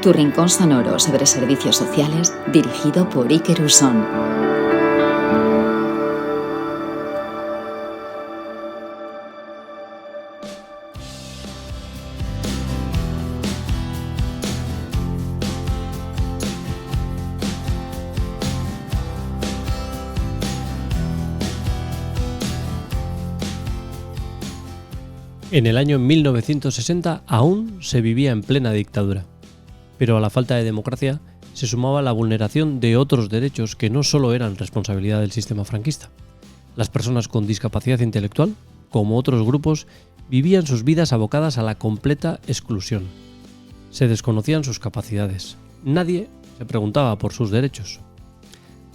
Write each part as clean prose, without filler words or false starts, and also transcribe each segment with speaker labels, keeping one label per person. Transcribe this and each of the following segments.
Speaker 1: tu rincón sonoro sobre servicios sociales dirigido por Iker Usón.
Speaker 2: En el año 1960 aún se vivía en plena dictadura, pero a la falta de democracia se sumaba la vulneración de otros derechos que no solo eran responsabilidad del sistema franquista. Las personas con discapacidad intelectual, como otros grupos, vivían sus vidas abocadas a la completa exclusión. Se desconocían sus capacidades. Nadie se preguntaba por sus derechos.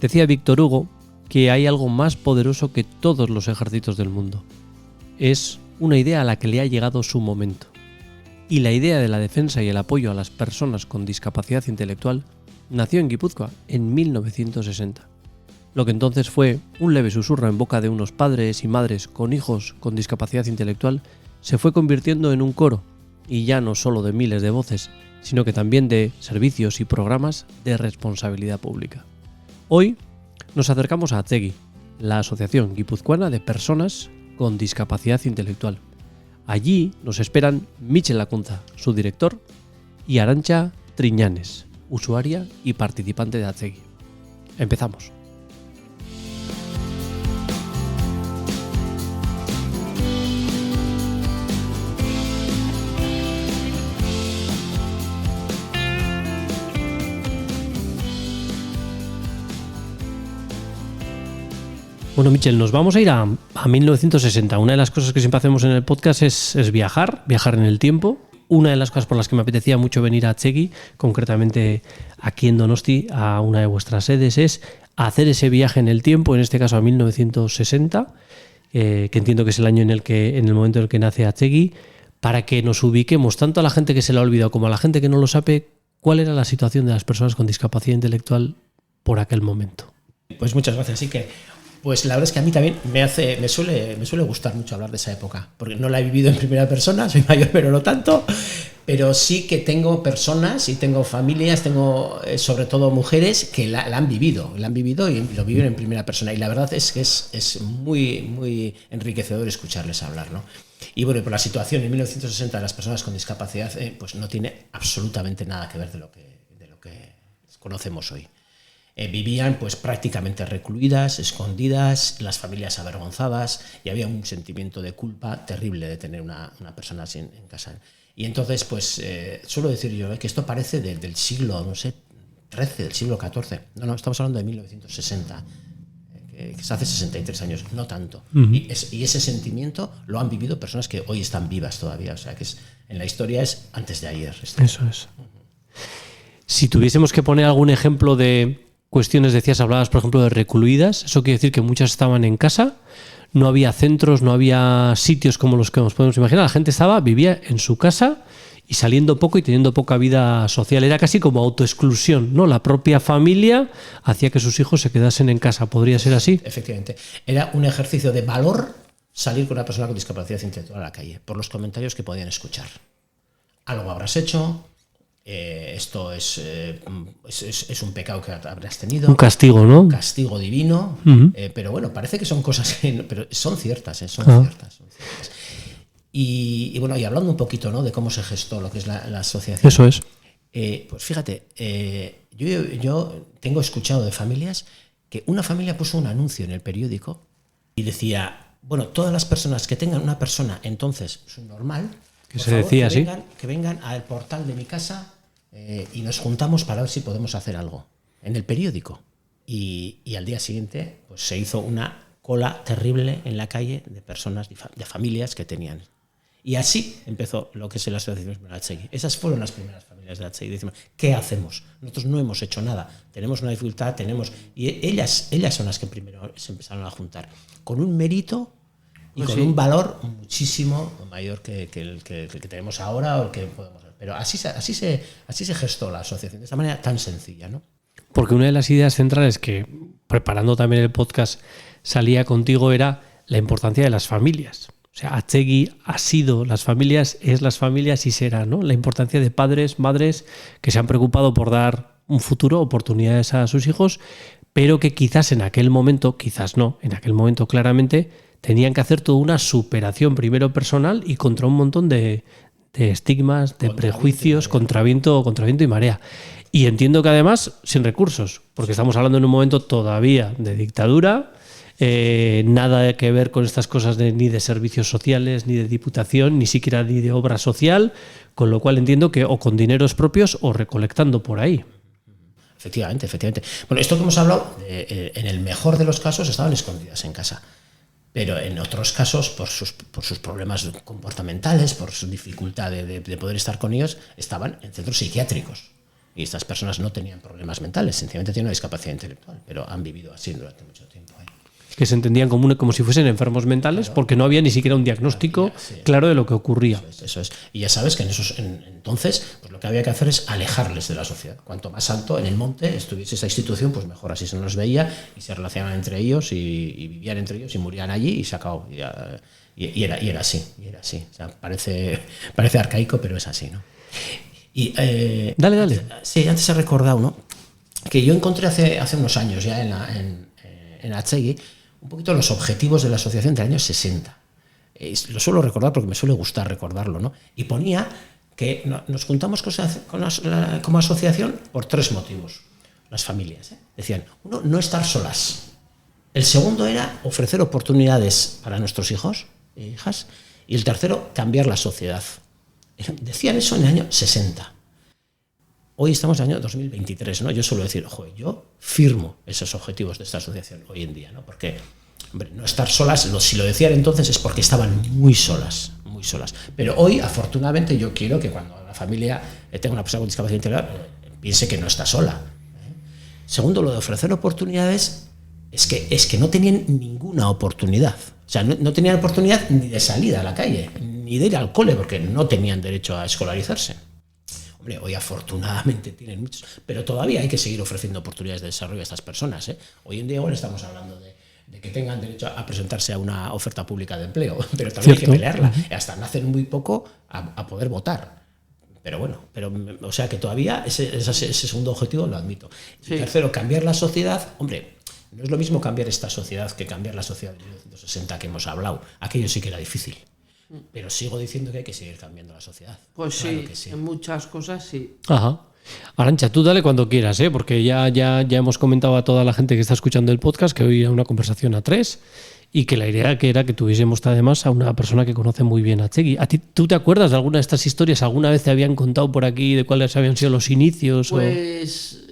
Speaker 2: Decía Víctor Hugo que hay algo más poderoso que todos los ejércitos del mundo. Es una idea a la que le ha llegado su momento. Y la idea de la defensa y el apoyo a las personas con discapacidad intelectual nació en Guipúzcoa en 1960. Lo que entonces fue un leve susurro en boca de unos padres y madres con hijos con discapacidad intelectual se fue convirtiendo en un coro, y ya no solo de miles de voces, sino que también de servicios y programas de responsabilidad pública. Hoy nos acercamos a Atzegi, la Asociación Guipuzcoana de Personas con Discapacidad Intelectual. Allí nos esperan Michel Lacunza, su director, y Arantxa Triñanes, usuaria y participante de Atzegi. Empezamos. Bueno, Michel, nos vamos a ir a 1960. Una de las cosas que siempre hacemos en el podcast es viajar en el tiempo. Una de las cosas por las que me apetecía mucho venir a Atzegi, concretamente aquí en Donosti, a una de vuestras sedes, es hacer ese viaje en el tiempo, en este caso a 1960, que entiendo que es el año en el momento en el que nace Atzegi, para que nos ubiquemos tanto a la gente que se lo ha olvidado como a la gente que no lo sabe, cuál era la situación de las personas con discapacidad intelectual por aquel momento.
Speaker 3: Pues muchas gracias, Iker. Pues la verdad es que a mí también me suele gustar mucho hablar de esa época, porque no la he vivido en primera persona, soy mayor pero no tanto, pero sí que tengo personas y tengo familias, tengo sobre todo mujeres que la han vivido y lo viven en primera persona, y la verdad es que es muy, muy enriquecedor escucharles hablar, ¿no? Y bueno, por la situación en 1960 de las personas con discapacidad, pues no tiene absolutamente nada que ver de lo que conocemos hoy. Vivían pues prácticamente recluidas, escondidas, las familias avergonzadas, y había un sentimiento de culpa terrible de tener una persona así en casa. Y entonces pues suelo decir yo que esto parece del siglo, no sé, XIII, del siglo XIV. No, estamos hablando de 1960, que es hace 63 años, no tanto. Uh-huh. Y ese sentimiento lo han vivido personas que hoy están vivas todavía, o sea que en la historia es antes de ayer.
Speaker 2: Eso es. Uh-huh. Si tuviésemos que poner algún ejemplo de cuestiones, hablabas por ejemplo de recluidas, eso quiere decir que muchas estaban en casa, no había centros, no había sitios como los que nos podemos imaginar, la gente vivía en su casa y saliendo poco y teniendo poca vida social, era casi como autoexclusión, ¿no? La propia familia hacía que sus hijos se quedasen en casa, ¿podría ser así?
Speaker 3: Efectivamente, era un ejercicio de valor salir con una persona con discapacidad intelectual a la calle, por los comentarios que podían escuchar. Algo habrás hecho, esto es un pecado que habrás tenido.
Speaker 2: Un castigo, ¿no?
Speaker 3: Un castigo divino.
Speaker 2: Uh-huh.
Speaker 3: Pero bueno, parece que son cosas que pero son ciertas, son ciertas. Y bueno, y hablando un poquito, ¿no?, de cómo se gestó lo que es la asociación.
Speaker 2: Eso es.
Speaker 3: Pues fíjate, yo tengo escuchado de familias que una familia puso un anuncio en el periódico y decía, bueno, todas las personas que tengan una persona entonces subnormal,
Speaker 2: que se decía así,
Speaker 3: que vengan al portal de mi casa y nos juntamos para ver si podemos hacer algo en el periódico. Y al día siguiente pues se hizo una cola terrible en la calle de personas, de familias que tenían. Y así empezó lo que es la asociación de Atzegi. Esas fueron las primeras familias de Atzegi. Decimos, ¿qué hacemos? Nosotros no hemos hecho nada, tenemos una dificultad, y ellas son las que primero se empezaron a juntar, con un mérito y con un valor muchísimo mayor que el que tenemos ahora o el que podemos hacer. Pero así se gestó la asociación, de esta manera tan sencilla, ¿no?
Speaker 2: Porque una de las ideas centrales que, preparando también el podcast, salía contigo era la importancia de las familias. O sea, Atsegui ha sido las familias, es las familias y será, ¿no? La importancia de padres, madres que se han preocupado por dar un futuro, oportunidades a sus hijos, pero que quizás en aquel momento, quizás no, en aquel momento claramente, tenían que hacer toda una superación primero personal y contra un montón de estigmas, de prejuicios, contra viento y marea. Y entiendo que además sin recursos, porque estamos hablando en un momento todavía de dictadura, nada que ver con estas cosas ni de servicios sociales, ni de diputación, ni siquiera ni de obra social, con lo cual entiendo que o con dineros propios o recolectando por ahí.
Speaker 3: Efectivamente. Bueno, esto que hemos hablado, en el mejor de los casos estaban escondidas en casa, pero en otros casos, por sus problemas comportamentales, por su dificultad de poder estar con ellos, estaban en centros psiquiátricos. Y estas personas no tenían problemas mentales, sencillamente tienen una discapacidad intelectual, pero han vivido así durante mucho tiempo.
Speaker 2: Que se entendían como si fuesen enfermos mentales, claro, porque no había ni siquiera un diagnóstico claro de lo que ocurría.
Speaker 3: Eso es. Y ya sabes que entonces pues lo que había que hacer es alejarles de la sociedad. Cuanto más alto en el monte estuviese esa institución, pues mejor, así se nos veía y se relacionaban entre ellos y vivían entre ellos y morían allí y se acabó. Y era así. O sea, parece arcaico, pero es así, ¿no? Y,
Speaker 2: dale.
Speaker 3: Sí, antes he recordado, ¿no?, que yo encontré hace unos años ya en Atsegui un poquito los objetivos de la asociación del año 60. Lo suelo recordar porque me suele gustar recordarlo, ¿no? Y ponía que nos juntamos como asociación por 3 motivos, las familias, ¿eh? Decían, uno, no estar solas. El segundo era ofrecer oportunidades para nuestros hijos e hijas. Y el tercero, cambiar la sociedad. Decían eso en el año 60. Hoy estamos en el año 2023, ¿no? Yo suelo decir, yo firmo esos objetivos de esta asociación hoy en día, ¿no? Porque, hombre, no estar solas, si lo decían entonces es porque estaban muy solas. Pero hoy, afortunadamente, yo quiero que cuando la familia tenga una persona con discapacidad integral, piense que no está sola. Segundo, lo de ofrecer oportunidades es que no tenían ninguna oportunidad. O sea, no tenían oportunidad ni de salir a la calle, ni de ir al cole, porque no tenían derecho a escolarizarse. Hombre, hoy afortunadamente tienen muchos, pero todavía hay que seguir ofreciendo oportunidades de desarrollo a estas personas, ¿eh? Hoy en día igual estamos hablando de que tengan derecho a presentarse a una oferta pública de empleo, pero también hay que pelearla. Hasta nacen muy poco a poder votar. Pero bueno, o sea que todavía ese segundo objetivo lo admito. Sí. Y tercero, cambiar la sociedad. Hombre, no es lo mismo cambiar esta sociedad que cambiar la sociedad de 1960 que hemos hablado. Aquello sí que era difícil. Pero sigo diciendo que hay que seguir cambiando la sociedad.
Speaker 4: Pues claro, sí, en muchas cosas sí.
Speaker 2: Ajá. Arantxa, tú dale cuando quieras, ¿eh? Porque ya hemos comentado a toda la gente que está escuchando el podcast que hoy era una conversación a 3 y que la idea que era que tuviésemos además a una persona que conoce muy bien a Atsegui. ¿Tú te acuerdas de alguna de estas historias? ¿Alguna vez te habían contado por aquí de cuáles habían sido los inicios?
Speaker 4: Pues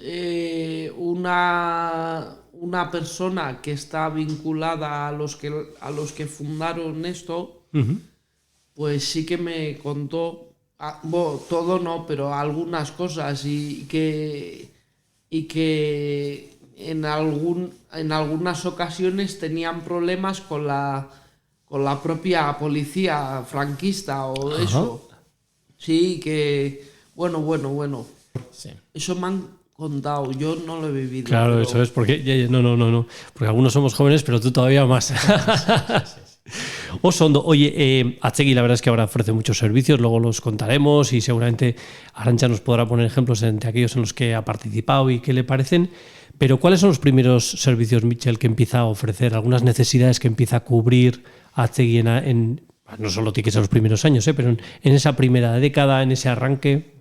Speaker 4: una persona que está vinculada a los que fundaron esto, pues sí que me contó, todo no, pero algunas cosas y que en algunas ocasiones tenían problemas con la propia policía franquista o eso. Sí, que bueno. Sí. Eso me han contado, yo no lo he vivido.
Speaker 2: Claro, pero... eso es porque no, porque algunos somos jóvenes, pero tú todavía más. Sí. Osondo, oye, Atsegui la verdad es que ahora ofrece muchos servicios, luego los contaremos y seguramente Arantxa nos podrá poner ejemplos de aquellos en los que ha participado y qué le parecen, pero ¿cuáles son los primeros servicios, Mitchell, que empieza a ofrecer, algunas necesidades que empieza a cubrir Atsegui no solo tiene que ser los primeros años, pero en esa primera década, en ese arranque?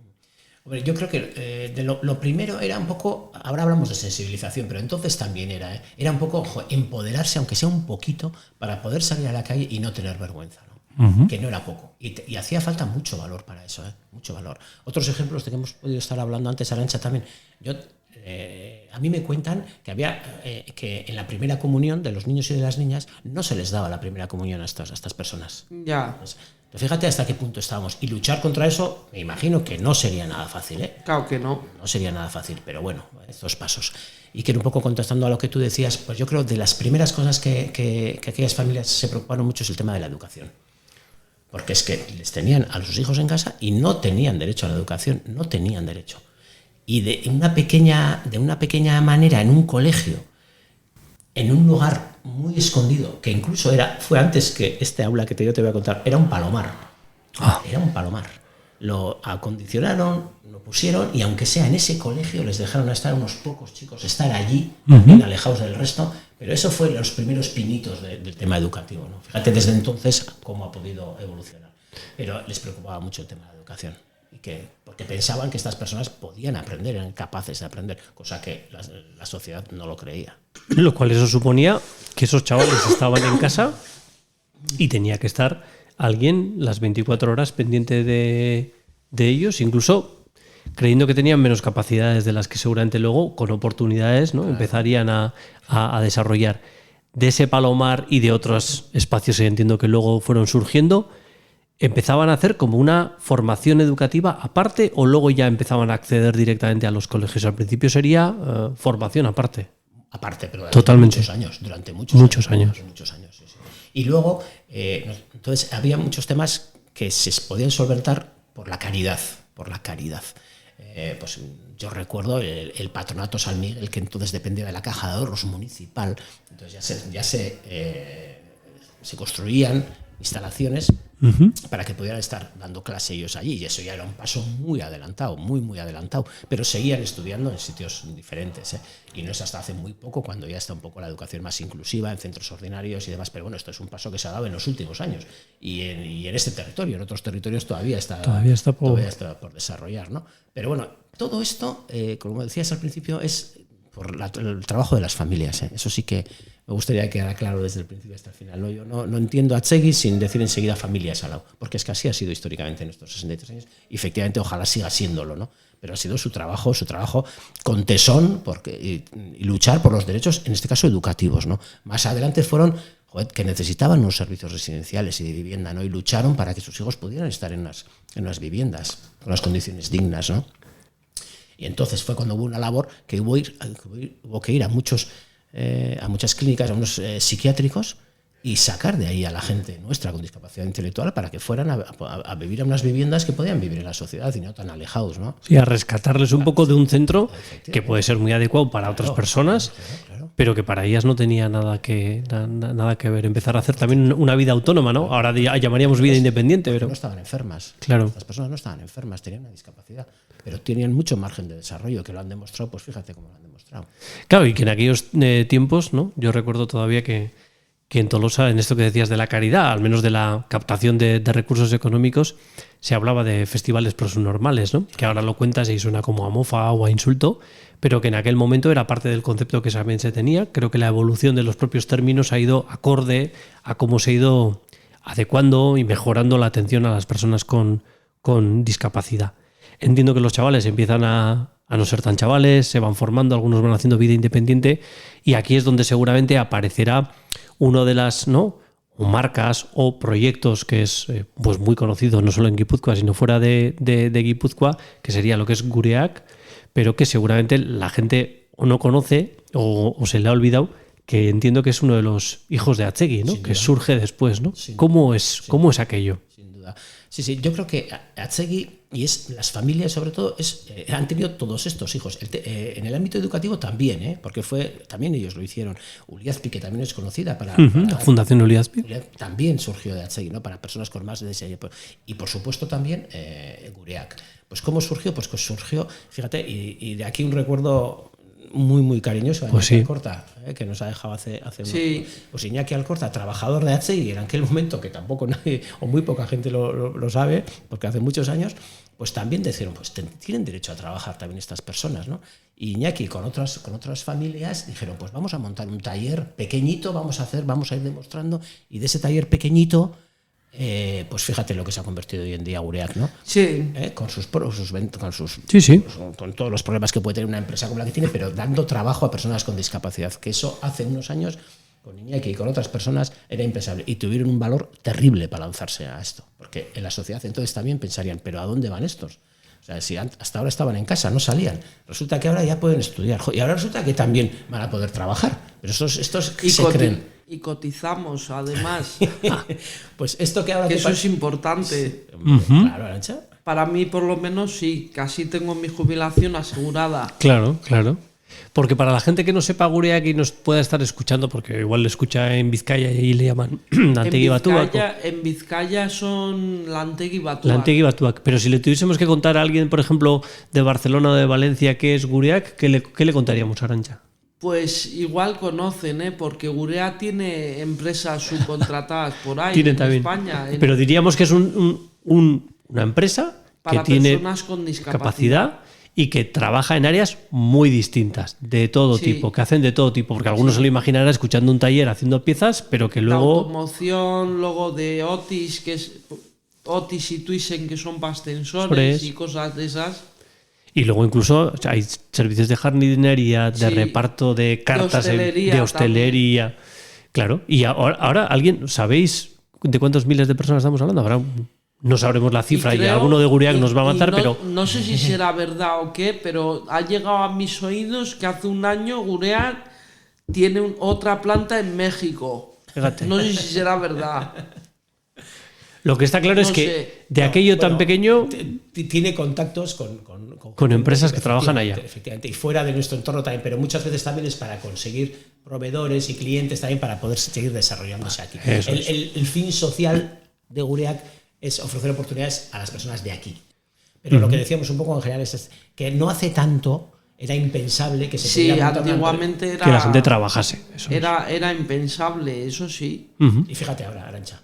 Speaker 3: Hombre, yo creo que lo primero era un poco, ahora hablamos de sensibilización, pero entonces también era un poco empoderarse, aunque sea un poquito, para poder salir a la calle y no tener vergüenza, ¿no? Que no era poco. Y hacía falta mucho valor para eso, mucho valor. Otros ejemplos de que hemos podido estar hablando antes, Arantxa, también. A mí me cuentan que había que en la primera comunión de los niños y de las niñas no se les daba la primera comunión a estas personas.
Speaker 4: Ya.
Speaker 3: Pero fíjate hasta qué punto estábamos. Y luchar contra eso, me imagino que no sería nada fácil, ¿eh?
Speaker 4: Claro que no.
Speaker 3: No sería nada fácil, pero bueno, estos pasos. Y que un poco contestando a lo que tú decías, pues yo creo que de las primeras cosas que aquellas familias se preocuparon mucho es el tema de la educación. Porque es que les tenían a sus hijos en casa y no tenían derecho a la educación, no tenían derecho. Y de una pequeña manera, en un colegio, en un lugar muy escondido, que incluso fue antes que este aula que yo te voy a contar, era un palomar. Era un palomar. Lo acondicionaron, lo pusieron, y aunque sea en ese colegio, les dejaron estar unos pocos chicos, estar allí, bien alejados del resto, pero eso fue los primeros pinitos del tema educativo, ¿no? Fíjate desde entonces cómo ha podido evolucionar. Pero les preocupaba mucho el tema de la educación, porque pensaban que estas personas podían aprender, eran capaces de aprender, cosa que la sociedad no lo creía.
Speaker 2: Lo cual eso suponía que esos chavales estaban en casa y tenía que estar alguien las 24 horas pendiente de ellos, incluso creyendo que tenían menos capacidades de las que seguramente luego, con oportunidades, ¿no? Empezarían a desarrollar. De ese palomar y de otros espacios que entiendo que luego fueron surgiendo, ¿empezaban a hacer como una formación educativa aparte o luego ya empezaban a acceder directamente a los colegios? Al principio sería formación aparte.
Speaker 3: Aparte, pero
Speaker 2: totalmente.
Speaker 3: Durante
Speaker 2: muchos años.
Speaker 3: Sí, sí. Y luego, entonces había muchos temas que se podían solventar por la caridad. Pues yo recuerdo el patronato San Miguel, que entonces dependía de la Caja de Ahorros municipal. Entonces ya se construían instalaciones para que pudieran estar dando clase ellos allí, y eso ya era un paso muy adelantado, muy adelantado, pero seguían estudiando en sitios diferentes, y no es hasta hace muy poco cuando ya está un poco la educación más inclusiva en centros ordinarios y demás, pero bueno, esto es un paso que se ha dado en los últimos años, y en este territorio, en otros territorios todavía está por desarrollar, ¿no? Pero bueno, todo esto, como decías al principio, es por el trabajo de las familias, Eso sí que me gustaría que quedara claro desde el principio hasta el final, ¿no? Yo no entiendo a Atzegui sin decir enseguida familias al lado, porque es que así ha sido históricamente en estos 63 años, y efectivamente ojalá siga siéndolo, ¿no? Pero ha sido su trabajo con tesón y luchar por los derechos, en este caso educativos, ¿no? Más adelante fueron que necesitaban unos servicios residenciales y de vivienda, ¿no? Y lucharon para que sus hijos pudieran estar en unas viviendas, con unas condiciones dignas, ¿no? Y entonces fue cuando hubo una labor que hubo que ir a muchas clínicas, a unos psiquiátricos, y sacar de ahí a la gente nuestra con discapacidad intelectual para que fueran a vivir a unas viviendas que podían vivir en la sociedad y no tan alejados, ¿no?
Speaker 2: Sí, a rescatarles un poco de un centro que puede ser muy adecuado para otras personas, claro. Pero que para ellas no tenía nada que ver. Empezar a hacer también una vida autónoma, ¿no? Ahora llamaríamos vida independiente, pero
Speaker 3: no estaban enfermas.
Speaker 2: Claro.
Speaker 3: Las personas no estaban enfermas, tenían una discapacidad, pero tenían mucho margen de desarrollo, que lo han demostrado, pues fíjate cómo lo han demostrado.
Speaker 2: Claro, y que en aquellos tiempos, ¿no? Yo recuerdo todavía que en Tolosa, en esto que decías de la caridad, al menos de la captación de recursos económicos, se hablaba de festivales prosnormales, ¿no? Que ahora lo cuentas y suena como a mofa o a insulto, pero que en aquel momento era parte del concepto que también se tenía. Creo que la evolución de los propios términos ha ido acorde a cómo se ha ido adecuando y mejorando la atención a las personas con discapacidad. Entiendo que los chavales empiezan a no ser tan chavales, se van formando, algunos van haciendo vida independiente, y aquí es donde seguramente aparecerá uno de las, ¿no?, marcas o proyectos que es pues muy conocido no solo en Guipúzcoa sino fuera de Guipúzcoa, que sería lo que es Gureak, pero que seguramente la gente o no conoce o se le ha olvidado, que entiendo que es uno de los hijos de Atzegui, ¿no? Que surge después, ¿no? ¿Cómo es aquello?
Speaker 3: Sin duda. Sí, yo creo que Atzegui y las familias sobre todo han tenido todos estos hijos. En el ámbito educativo también, porque también ellos lo hicieron. Uliazpi, que también es conocida para
Speaker 2: la Fundación Uliazpi,
Speaker 3: también surgió de Atzegui, ¿no? Para personas con más de ese, y por supuesto también Gureak. Pues ¿cómo surgió? Pues surgió, fíjate, y de aquí un recuerdo muy, muy cariñoso a Iñaki Alcorta, que nos ha dejado hace
Speaker 4: sí.
Speaker 3: Pues Iñaki Alcorta, trabajador de Atzegui en aquel momento, que tampoco nadie o muy poca gente lo sabe, porque hace muchos años, pues también dijeron, pues tienen derecho a trabajar también estas personas, ¿no? Y Iñaki con otras familias dijeron, pues vamos a montar un taller pequeñito, vamos a ir demostrando, y de ese taller pequeñito, pues fíjate lo que se ha convertido hoy en día Gureak, ¿no?
Speaker 4: Sí.
Speaker 3: Con todos los problemas que puede tener una empresa como la que tiene, pero dando trabajo a personas con discapacidad, que eso hace unos años con Iñaki y con otras personas era impensable, y tuvieron un valor terrible para lanzarse a esto, porque en la sociedad entonces también pensarían, pero ¿a dónde van estos? O sea, si hasta ahora estaban en casa, no salían, resulta que ahora ya pueden estudiar, y ahora resulta que también van a poder trabajar, pero estos se creen.
Speaker 4: Y cotizamos, además.
Speaker 3: Pues esto que ahora...
Speaker 4: Que eso es importante.
Speaker 3: Claro, Arantxa.
Speaker 4: Para mí, por lo menos, sí. Casi tengo mi jubilación asegurada.
Speaker 2: Claro. Porque para la gente que no sepa Gureak y nos pueda estar escuchando, porque igual le escucha en Vizcaya y le llaman Lantegi Batuak.
Speaker 4: En Vizcaya son Lantegi Batuak.
Speaker 2: Lantegi Batuak. Pero si le tuviésemos que contar a alguien, por ejemplo, de Barcelona o de Valencia, qué es Gureak, ¿qué le contaríamos, Arantxa?
Speaker 4: Pues igual conocen, porque Gureak tiene empresas subcontratadas por ahí
Speaker 2: Tiene
Speaker 4: en
Speaker 2: también.
Speaker 4: España.
Speaker 2: Pero diríamos que es una empresa
Speaker 4: para
Speaker 2: que tiene
Speaker 4: personas con
Speaker 2: capacidad y que trabaja en áreas muy distintas, de todo tipo, que hacen de todo tipo, porque algunos se lo imaginarán escuchando un taller haciendo piezas, pero que luego...
Speaker 4: De automoción, luego de Otis, que es Otis y Thyssen, que son para ascensores y cosas de esas.
Speaker 2: Y luego incluso hay servicios de jardinería, de reparto de cartas, de hostelería. Claro, y ahora alguien, ¿sabéis de cuántos miles de personas estamos hablando? Ahora no sabremos la cifra y alguno de Gureak nos va a matar, pero...
Speaker 4: No sé si será verdad o qué, pero ha llegado a mis oídos que hace un año Gureak tiene otra planta en México.
Speaker 2: Fíjate.
Speaker 4: No sé si será verdad.
Speaker 2: Lo que está claro es que de aquello tan pequeño...
Speaker 3: Tiene contactos
Speaker 2: con empresas que trabajan allá.
Speaker 3: Efectivamente, y fuera de nuestro entorno también, pero muchas veces también es para conseguir proveedores y clientes también para poder seguir desarrollándose aquí. El fin social de Gureak es ofrecer oportunidades a las personas de aquí. Pero lo que decíamos un poco en general es que no hace tanto era impensable que se pudiera montar
Speaker 4: antiguamente era,
Speaker 2: que la gente trabajase.
Speaker 4: Era impensable, eso sí.
Speaker 3: Y fíjate ahora, Arantxa.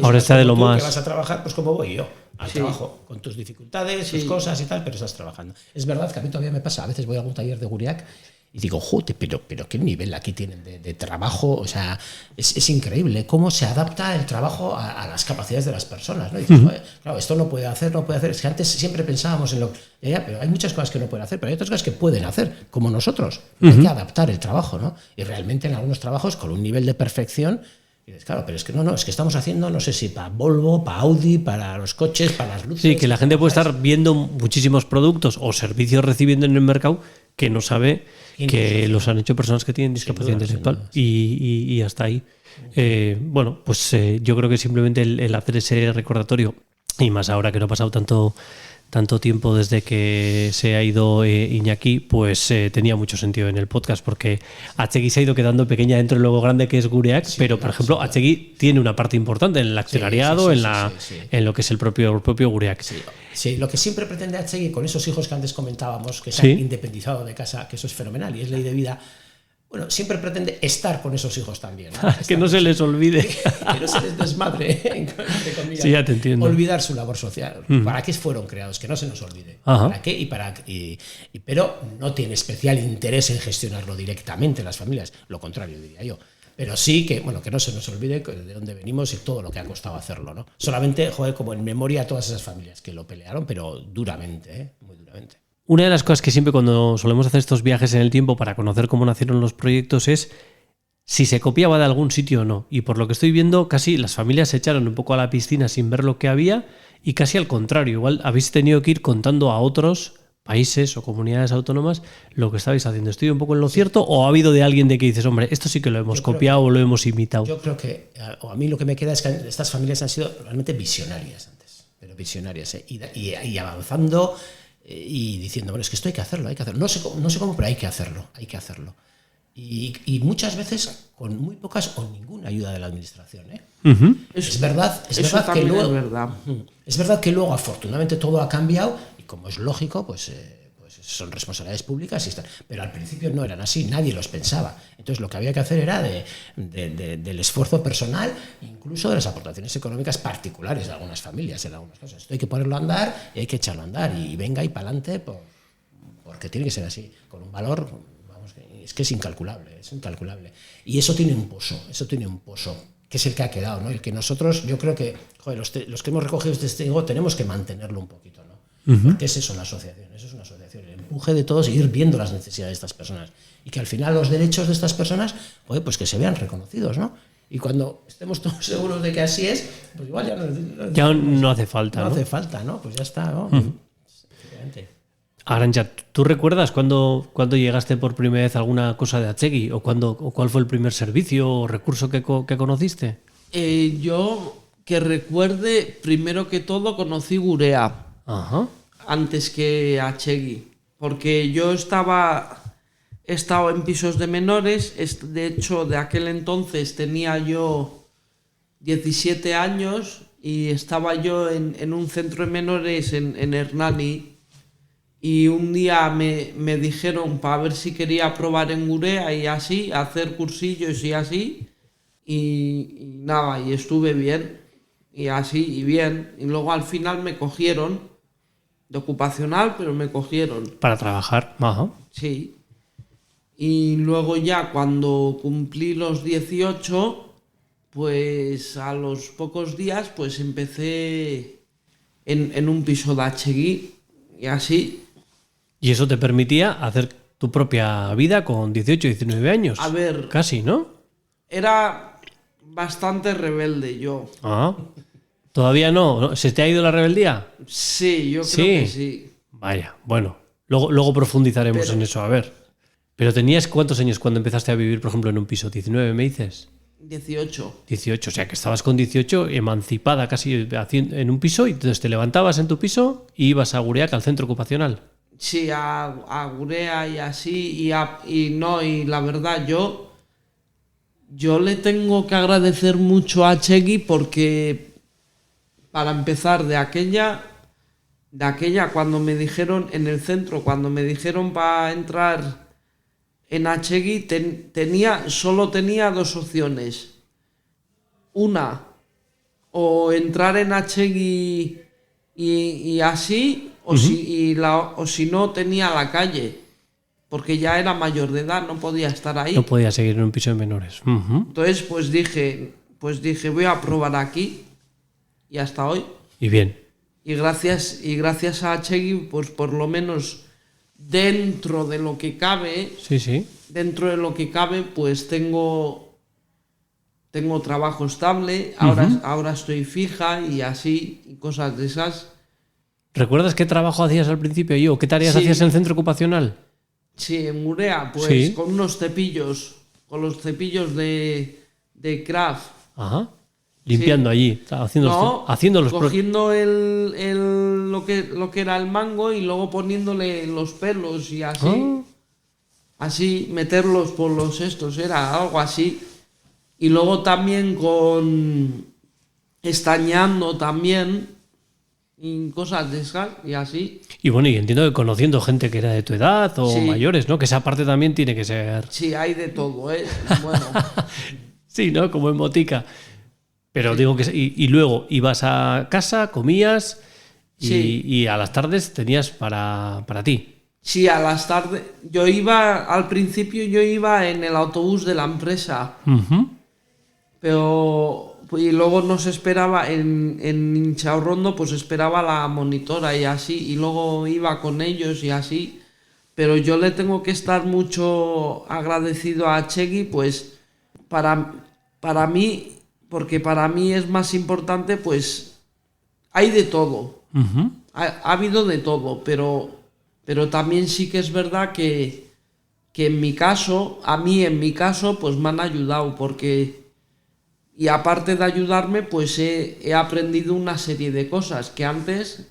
Speaker 2: Ahora está de lo más...
Speaker 3: Que vas a trabajar, pues como voy yo, al trabajo, con tus dificultades, tus cosas y tal, pero estás trabajando. Es verdad que a mí todavía me pasa, a veces voy a algún taller de Gureak y digo, joder, pero qué nivel aquí tienen de trabajo, o sea, es increíble cómo se adapta el trabajo a las capacidades de las personas, ¿no? Y dices, claro, esto no puede hacer, es que antes siempre pensábamos en lo... pero hay muchas cosas que no pueden hacer, pero hay otras cosas que pueden hacer, como nosotros. Hay que adaptar el trabajo, ¿no? Y realmente en algunos trabajos con un nivel de perfección... Y dices, claro, pero es que no, es que estamos haciendo, no sé si para Volvo, para Audi, para los coches, para las luces...
Speaker 2: Sí, que la gente puede estar viendo muchísimos productos o servicios recibiendo en el mercado que no sabe que los han hecho personas que tienen discapacidad intelectual y hasta ahí. Bueno, pues yo creo que simplemente el hacer ese recordatorio, y más ahora que no ha pasado tanto tiempo desde que se ha ido Iñaki, pues tenía mucho sentido en el podcast, porque Atsegui se ha ido quedando pequeña dentro de lo grande que es Gureak, pero por ejemplo Atsegui tiene una parte importante en el accionariado, en lo que es el propio Gureak.
Speaker 3: Sí, lo que siempre pretende Atsegui con esos hijos que antes comentábamos, que se han independizado de casa, que eso es fenomenal y es ley de vida. Bueno, siempre pretende estar con esos hijos también, ¿no?
Speaker 2: Que no se les olvide.
Speaker 3: Que no se les desmadre, entre comillas.
Speaker 2: Sí, ya te entiendo.
Speaker 3: Olvidar su labor social. ¿Para qué fueron creados? Que no se nos olvide.
Speaker 2: Ajá.
Speaker 3: ¿Para qué? Pero no tiene especial interés en gestionarlo directamente las familias. Lo contrario, diría yo. Pero sí que no se nos olvide de dónde venimos y todo lo que ha costado hacerlo, ¿no? Solamente, como en memoria a todas esas familias que lo pelearon, pero duramente, muy duramente.
Speaker 2: Una de las cosas que siempre cuando solemos hacer estos viajes en el tiempo para conocer cómo nacieron los proyectos es si se copiaba de algún sitio o no. Y por lo que estoy viendo, casi las familias se echaron un poco a la piscina sin ver lo que había y casi al contrario. Igual habéis tenido que ir contando a otros países o comunidades autónomas lo que estabais haciendo. ¿Estoy un poco en lo cierto o ha habido de alguien de que dices, hombre, esto sí que lo hemos copiado o lo hemos imitado?
Speaker 3: Yo creo que, o a mí lo que me queda es que estas familias han sido realmente visionarias antes, pero visionarias, y avanzando... y diciendo, bueno, es que esto hay que hacerlo. No sé cómo, pero hay que hacerlo. Y muchas veces con muy pocas o ninguna ayuda de la administración. Es verdad que luego afortunadamente todo ha cambiado y como es lógico, pues son responsabilidades públicas y están, pero al principio no eran así, nadie los pensaba. Entonces lo que había que hacer era del esfuerzo personal, incluso de las aportaciones económicas particulares de algunas familias en algunos casos. Esto hay que ponerlo a andar y hay que echarlo a andar y venga y para adelante porque tiene que ser así, con un valor, vamos, es que es incalculable. Y eso tiene un pozo, que es el que ha quedado, ¿no? El que nosotros, yo creo que los que hemos recogido este testigo tenemos que mantenerlo un poquito, ¿no? Porque es eso, la asociación, el empuje de todos, ir viendo las necesidades de estas personas y que al final los derechos de estas personas, pues que se vean reconocidos, ¿no? Y cuando estemos todos seguros de que así es, pues igual
Speaker 2: ya no hace falta, ¿no?
Speaker 3: No hace falta, ¿no? Pues ya está, ¿no?
Speaker 2: Arantxa, ¿tú recuerdas cuando llegaste por primera vez a alguna cosa de Atsegui o cuál fue el primer servicio o recurso que conociste?
Speaker 4: Yo, que recuerde, primero que todo conocí Gureak.
Speaker 2: Ajá.
Speaker 4: Antes que Atsegui, porque yo estaba he estado en pisos de menores. De hecho, de aquel entonces tenía yo 17 años y estaba yo en un centro de menores en Hernani. Y un día me dijeron para ver si quería probar en Gurea y así, hacer cursillos y así. Y nada, y estuve bien, y así, y bien. Y luego al final me cogieron, de ocupacional, pero me cogieron.
Speaker 2: Para trabajar, ajá.
Speaker 4: Sí. Y luego ya cuando cumplí los 18, pues a los pocos días pues empecé en un piso de Atxegui y así.
Speaker 2: Y eso te permitía hacer tu propia vida con 18, 19 años.
Speaker 4: A ver,
Speaker 2: casi, ¿no?
Speaker 4: era bastante rebelde yo.
Speaker 2: Ah, todavía no. ¿Se te ha ido la rebeldía?
Speaker 4: Sí, yo creo que sí.
Speaker 2: Vaya, bueno. Luego profundizaremos en eso, a ver. Pero ¿tenías cuántos años cuando empezaste a vivir, por ejemplo, en un piso? ¿19 me dices?
Speaker 4: 18.
Speaker 2: 18, o sea que estabas con 18 emancipada casi en un piso y entonces te levantabas en tu piso y ibas a Gureak, al centro ocupacional.
Speaker 4: Sí, a Gurea y así, y la verdad, yo le tengo que agradecer mucho a Atxegui porque, para empezar, de aquella cuando me dijeron en el centro, cuando me dijeron para entrar en Atxegui, solo tenía dos opciones. Una, o entrar en Atxegui y así, o si no, tenía la calle, porque ya era mayor de edad, no podía estar ahí.
Speaker 2: No podía seguir en un piso de menores.
Speaker 4: Entonces pues dije, voy a probar aquí, y hasta hoy.
Speaker 2: Y bien.
Speaker 4: Y gracias a Atxegui, pues por lo menos dentro de lo que cabe,
Speaker 2: Sí.
Speaker 4: dentro de lo que cabe, pues tengo trabajo estable, ahora estoy fija y así, y cosas de esas.
Speaker 2: ¿Recuerdas qué trabajo hacías al principio yo? ¿Qué tareas hacías en el centro ocupacional?
Speaker 4: Sí, en Gurea, pues con unos cepillos, con los cepillos de Kraft.
Speaker 2: Ajá. Limpiando allí, haciendo los
Speaker 4: cogiendo lo que era el mango y luego poniéndole los pelos y así. Así, meterlos por los estos, era algo así. Y luego también con estañando también y cosas de esas y así.
Speaker 2: Y bueno, y entiendo que conociendo gente que era de tu edad o mayores, ¿no? Que esa parte también tiene que ser...
Speaker 4: Sí, hay de todo, ¿eh? Bueno.
Speaker 2: Sí, ¿no? Como en botica. Pero digo que... Y luego ibas a casa, comías y a las tardes tenías para ti.
Speaker 4: Sí, a las tardes. Al principio yo iba en el autobús de la empresa. Pero... Y luego nos esperaba en Inchaurrondo, pues esperaba la monitora y así, y luego iba con ellos y así. Pero yo le tengo que estar mucho agradecido a Atxegui, pues para mí, porque para mí es más importante, pues hay de todo. Ha habido de todo, pero también sí que es verdad que en mi caso, pues me han ayudado, porque... Y aparte de ayudarme, pues he aprendido una serie de cosas que antes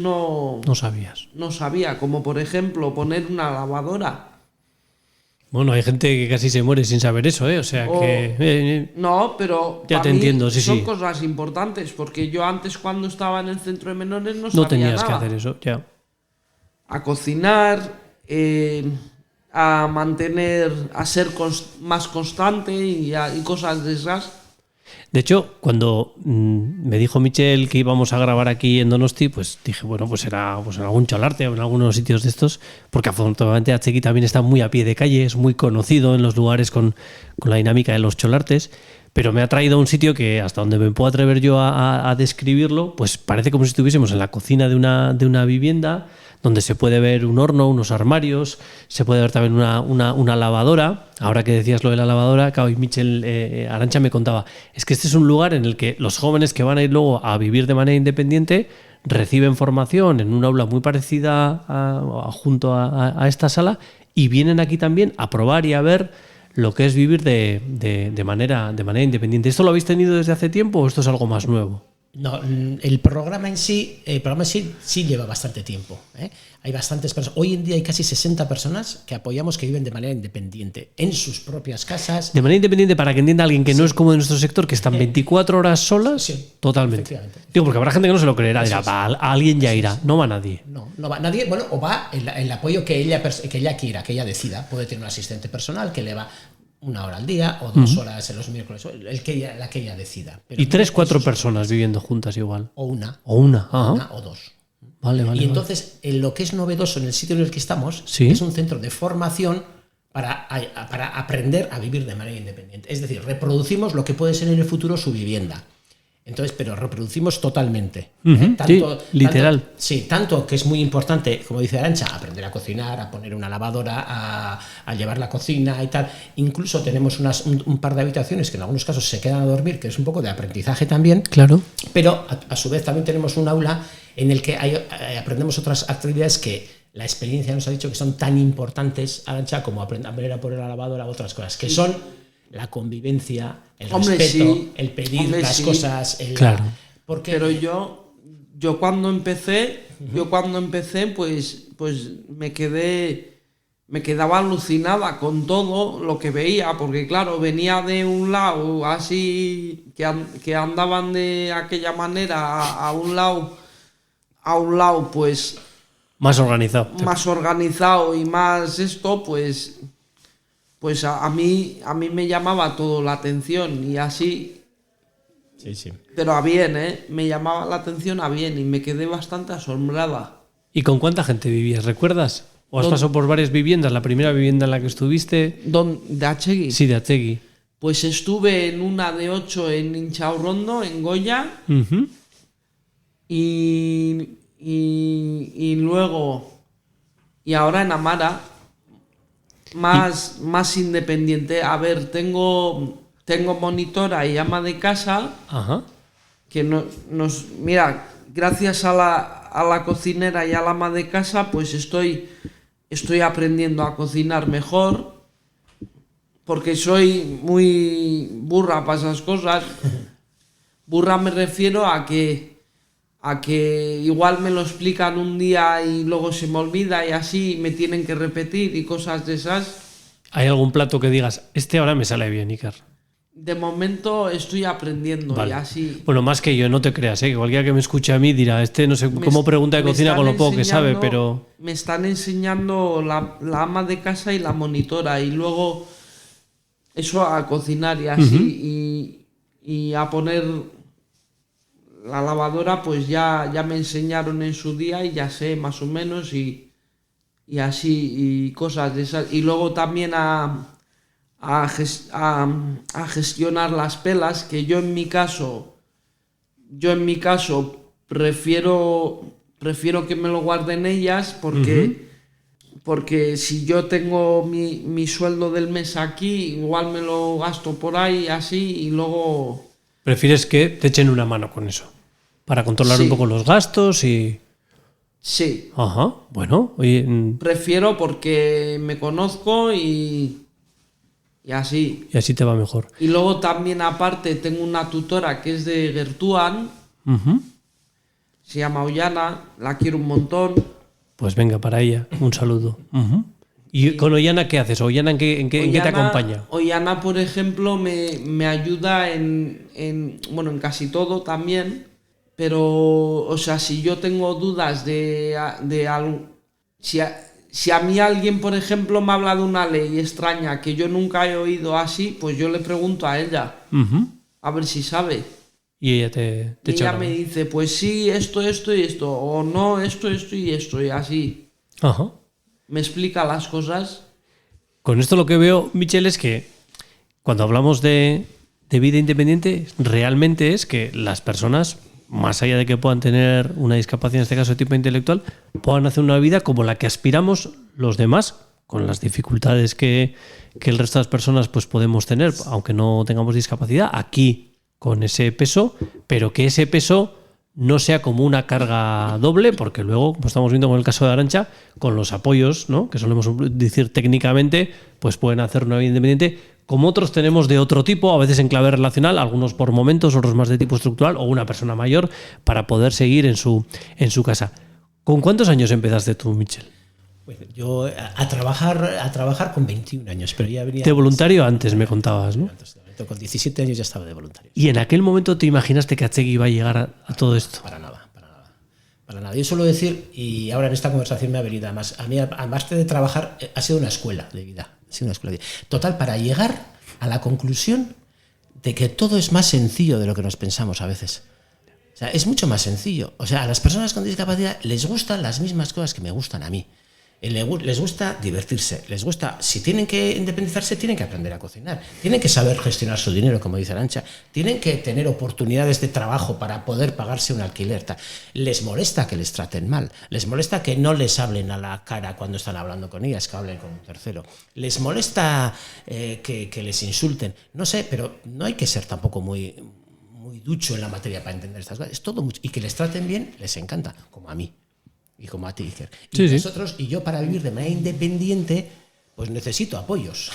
Speaker 4: no
Speaker 2: sabías.
Speaker 4: No sabía, como por ejemplo poner una lavadora.
Speaker 2: Bueno, hay gente que casi se muere sin saber eso, ¿eh? O sea que...
Speaker 4: no, pero
Speaker 2: ya te entiendo,
Speaker 4: son cosas importantes, porque yo antes cuando estaba en el centro de menores no sabía
Speaker 2: no tenías
Speaker 4: nada.
Speaker 2: que hacer eso, ya.
Speaker 4: A cocinar, a mantener, a ser más constante y cosas de esas.
Speaker 2: De hecho, cuando me dijo Michel que íbamos a grabar aquí en Donosti, pues dije, bueno, pues era pues en algún cholarte o en algunos sitios de estos, porque afortunadamente Atxegui también está muy a pie de calle, es muy conocido en los lugares con la dinámica de los cholartes, pero me ha traído a un sitio que hasta donde me puedo atrever yo a describirlo, pues parece como si estuviésemos en la cocina de una vivienda, donde se puede ver un horno, unos armarios, se puede ver también una lavadora. Ahora que decías lo de la lavadora, claro, y Michel Arantxa me contaba, es que este es un lugar en el que los jóvenes que van a ir luego a vivir de manera independiente reciben formación en un aula muy parecida junto a esta sala y vienen aquí también a probar y a ver lo que es vivir de manera independiente. ¿Esto lo habéis tenido desde hace tiempo o esto es algo más nuevo?
Speaker 3: No, el programa en sí sí lleva bastante tiempo, ¿eh? Hay bastantes personas. Hoy en día hay casi 60 personas que apoyamos que viven de manera independiente en sus propias casas.
Speaker 2: De manera independiente, para que entienda alguien que no es como de nuestro sector, que están 24 horas solas,
Speaker 3: Sí,
Speaker 2: totalmente.
Speaker 3: efectivamente.
Speaker 2: Digo, porque habrá gente que no se lo creerá, dirá,
Speaker 3: Eso es.
Speaker 2: va, alguien ya irá, no va nadie.
Speaker 3: No va nadie, bueno, o va el apoyo que ella quiera, que ella decida. Puede tener un asistente personal que le va 1 hora al día o 2 horas en los miércoles, la que ella decida. Pero
Speaker 2: Y 3, 4
Speaker 3: eso-
Speaker 2: personas viviendo juntas igual.
Speaker 3: O una.
Speaker 2: O una, ajá.
Speaker 3: Una o 2.
Speaker 2: Vale, vale.
Speaker 3: Y entonces, lo que es novedoso en el sitio en el que estamos
Speaker 2: Sí.
Speaker 3: es un centro de formación para aprender a vivir de manera independiente. Es decir, reproducimos lo que puede ser en el futuro su vivienda. Entonces, pero reproducimos totalmente.
Speaker 2: Ujú, sí, literal.
Speaker 3: Tanto que es muy importante, como dice Arantxa, aprender a cocinar, a poner una lavadora, a llevar la cocina y tal. Incluso tenemos un par de habitaciones que en algunos casos se quedan a dormir, que es un poco de aprendizaje también.
Speaker 2: Claro.
Speaker 3: Pero a su vez también tenemos un aula en el que aprendemos otras actividades que la experiencia nos ha dicho que son tan importantes, Arantxa, como aprender a poner la lavadora, otras cosas, que son la convivencia, el respeto,
Speaker 4: sí.
Speaker 3: el pedir las
Speaker 4: Sí.
Speaker 3: cosas.
Speaker 2: Claro.
Speaker 3: Porque
Speaker 4: Pero yo cuando empecé, pues me quedaba alucinada con todo lo que veía, porque claro, venía de un lado así, que andaban de aquella manera a un lado, pues
Speaker 2: Más organizado.
Speaker 4: más organizado y más esto, pues a mí me llamaba todo la atención y así,
Speaker 3: sí.
Speaker 4: pero a bien, me llamaba la atención a bien y me quedé bastante asombrada.
Speaker 2: ¿Y con cuánta gente vivías? ¿Recuerdas? ¿O has pasado por varias viviendas? ¿La primera vivienda en la que estuviste?
Speaker 4: ¿De Atsegui?
Speaker 2: Sí, de Atsegui.
Speaker 4: Pues estuve en una de 8 en Inchaurrondo, en Goya,
Speaker 2: Ujú.
Speaker 4: y luego, y ahora en Amara, más independiente. A ver, tengo monitora y ama de casa,
Speaker 2: Ajá.
Speaker 4: que mira, gracias a la cocinera y al ama de casa, pues estoy aprendiendo a cocinar mejor, porque soy muy burra para esas cosas. Burra me refiero a que igual me lo explican un día y luego se me olvida y así me tienen que repetir y cosas de esas.
Speaker 2: ¿Hay algún plato que digas, este ahora me sale bien, Iker?
Speaker 4: De momento estoy aprendiendo
Speaker 2: Vale.
Speaker 4: y así.
Speaker 2: Bueno, más que yo, no te creas, que cualquiera que me escuche a mí dirá, no sé cómo pregunta de
Speaker 4: me
Speaker 2: cocina con
Speaker 4: están
Speaker 2: lo poco que sabe,
Speaker 4: enseñando-
Speaker 2: pero...
Speaker 4: Me están enseñando la ama de casa y la monitora y luego eso a cocinar y así y a poner la lavadora, pues ya me enseñaron en su día y ya sé más o menos y así y cosas de esas. Y luego también a gestionar las pelas, que yo en mi caso prefiero que me lo guarden ellas porque si yo tengo mi sueldo del mes aquí, igual me lo gasto por ahí así y luego...
Speaker 2: Prefieres que te echen una mano con eso, para controlar
Speaker 4: Sí.
Speaker 2: un poco los gastos y...
Speaker 4: Sí,
Speaker 2: Ajá, bueno, oye...
Speaker 4: prefiero porque me conozco y así.
Speaker 2: Y así te va mejor.
Speaker 4: Y luego también aparte tengo una tutora que es de Gertuan,
Speaker 2: Ujú.
Speaker 4: se llama Ollana, la quiero un montón.
Speaker 2: Pues venga, para ella, un saludo. Ujú. ¿Y con Ollana qué haces? ¿Ollana en qué te acompaña?
Speaker 4: Ollana, por ejemplo, me ayuda en casi todo también, pero, o sea, si yo tengo dudas de algo, si a mí alguien, por ejemplo, me habla de una ley extraña que yo nunca he oído así, pues yo le pregunto a ella,
Speaker 2: Ujú.
Speaker 4: a ver si sabe.
Speaker 2: Y ella te
Speaker 4: Y
Speaker 2: echa
Speaker 4: ella
Speaker 2: la
Speaker 4: me
Speaker 2: mano.
Speaker 4: dice, pues sí, esto y esto, o no, esto y esto, y así.
Speaker 2: Ajá.
Speaker 4: Me explica las cosas.
Speaker 2: Con esto lo que veo, Michel, es que cuando hablamos de vida independiente, realmente es que las personas, más allá de que puedan tener una discapacidad, en este caso de tipo intelectual, puedan hacer una vida como la que aspiramos los demás, con las dificultades que el resto de las personas pues podemos tener, aunque no tengamos discapacidad, aquí con ese peso, pero que ese peso no sea como una carga doble, porque luego, como estamos viendo con el caso de Arantxa, con los apoyos, ¿no?, que solemos decir técnicamente, pues pueden hacer una vida independiente como otros tenemos de otro tipo, a veces en clave relacional, algunos por momentos, otros más de tipo estructural, o una persona mayor para poder seguir en su casa. ¿Con cuántos años empezaste tú, Michel?
Speaker 3: Bueno, yo a trabajar con 21 años, pero ya venía...
Speaker 2: De voluntario antes me contabas, ¿no?
Speaker 3: Con 17 años ya estaba de voluntario.
Speaker 2: ¿Y en aquel momento te imaginaste que Atsegui iba a llegar a todo esto?
Speaker 3: Para nada. Yo suelo decir, y ahora en esta conversación me ha venido, además, a mí, además de trabajar, ha sido una escuela de vida. Total, para llegar a la conclusión de que todo es más sencillo de lo que nos pensamos a veces. O sea, es mucho más sencillo. O sea, a las personas con discapacidad les gustan las mismas cosas que me gustan a mí. Les gusta divertirse, les gusta, si tienen que independizarse, tienen que aprender a cocinar, tienen que saber gestionar su dinero, como dice Arantxa, tienen que tener oportunidades de trabajo para poder pagarse un alquiler. Les molesta que les traten mal, les molesta que no les hablen a la cara cuando están hablando con ellas, que hablen con un tercero, les molesta que les insulten, no sé, pero no hay que ser tampoco muy ducho en la materia para entender estas cosas, es todo mucho, y que les traten bien les encanta, como a mí. Y como a ti, Iker. Y nosotros, y yo para vivir de manera independiente, pues necesito apoyos.